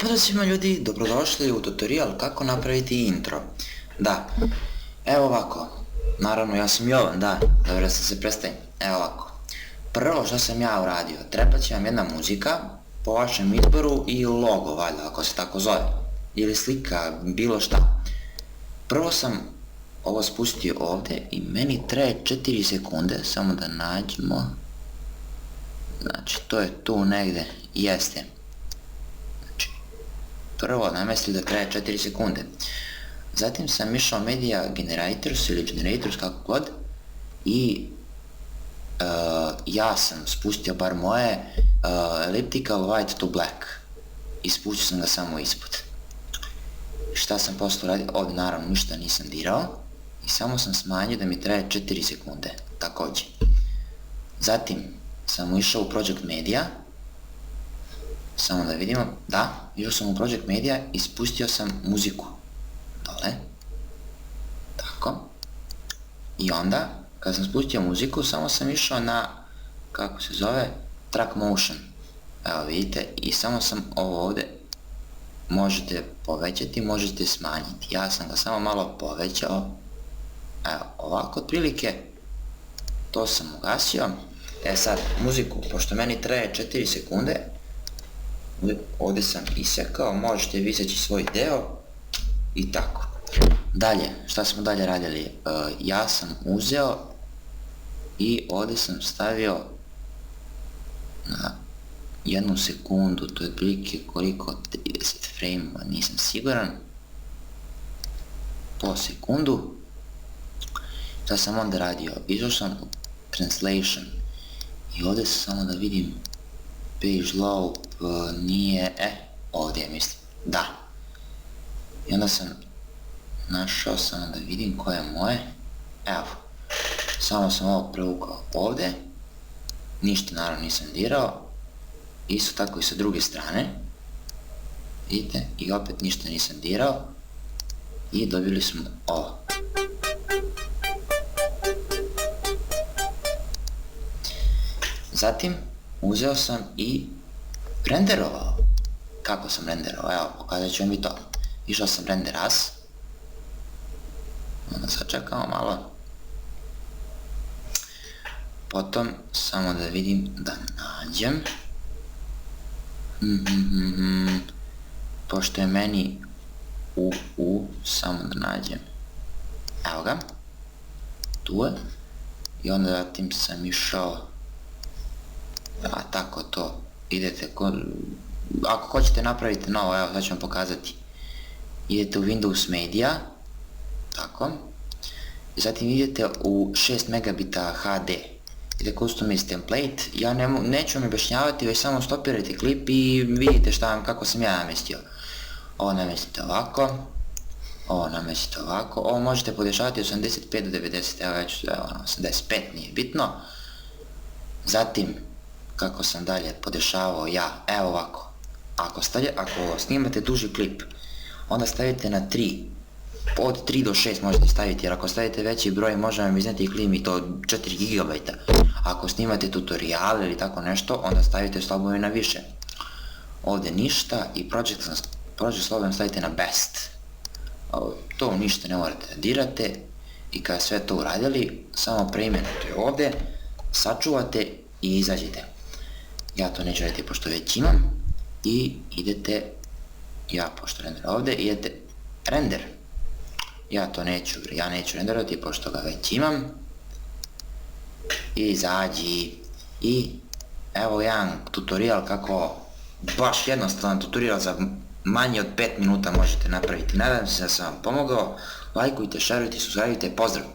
Pozdrav svima ljudi, dobrodošli u tutorial kako napraviti intro. Da, evo ovako, naravno ja sam Jovan, dobro da se predstavim, evo ovako. Prvo što sam ja uradio, treba će vam jedna muzika, po vašem izboru i logo valjda, ako se tako zove, ili slika, bilo šta. Prvo sam ovo spustio ovdje i meni traje 4 sekunde, samo da nađemo, znači to je tu negdje, jeste. Prvo namestio da traje 4 sekunde. Zatim sam išao Media Generators ili Generators kako god i ja sam spustio bar moje Elliptical White to Black i spustio sam ga samo ispod. Šta sam posle uradio? Ovdje naravno ništa nisam dirao i samo sam smanjio da mi traje 4 sekunde također. Zatim sam išao u Project Media, samo da vidimo, išao sam u Project Media i spustio sam muziku dole, tako, i onda kad sam spustio muziku samo sam išao na, kako se zove, Track Motion, evo vidite, i samo sam ovo ovdje, možete povećati, možete smanjiti, ja sam ga samo malo povećao, evo ovako otprilike, to sam ugasio. Sad muziku, pošto meni traje 4 sekunde, ovdje sam isekao, možete viseći svoj deo i tako. Dalje, šta smo dalje radili? Ja sam uzeo i ovdje sam stavio na 1 sekundu, to je otprilike koliko, 30 frame, nisam siguran, po sekundu. Šta sam onda radio? Išao sam u Translation i ovdje samo da vidim page loop, nije, ovdje mislim, da. I onda sam našao samo da vidim koje je moje, evo, samo sam ovo prevukao ovdje, ništa naravno nisam dirao, isto tako i sa druge strane, vidite, i opet ništa nisam dirao i dobili smo ovo. Zatim uzeo sam i renderovao. Kako sam renderovao? Evo, pokazat ću vam i to. Išao sam render as. Onda sad čekamo malo. Potom, samo da vidim, da nađem. Pošto je meni samo da nađem. Evo ga. Tu je. I onda zatim sam išao, tako to, idete, ako hoćete napraviti novo, evo sad ću vam pokazati, idete u Windows Media, tako, i zatim idete u 6 megabita HD, idete Customize Template, ja neću vam objašnjavati, već samo stopirajte klip i vidite kako sam ja namestio. Ovo namestite ovako, ovo namestite ovako, ovo možete podešavati 85 do 90, evo ja ću, 85, nije bitno. Zatim, kako sam dalje podešavao ja, evo ovako, ako snimate duži klip, onda stavite na 3, od 3 do 6 možete staviti, jer ako stavite veći broj može vam izneti klip i to 4 GB, ako snimate tutorial ili tako nešto, onda stavite slobodno i na više. Ovdje ništa i project slobodno stavite na best, to ništa ne morate da dirate i kada sve to uradili, samo preimenujete ovdje, sačuvate i izađete. Ja to neću raditi pošto već imam i idete, pošto render ovdje, idete render. Ja neću renderovati pošto ga već imam. Izađi i evo jedan tutorial kako, baš jednostavan tutorial za manje od 5 minuta možete napraviti. Nadam se da sam vam pomogao, lajkujte, šerujte, subscribeujte, pozdrav!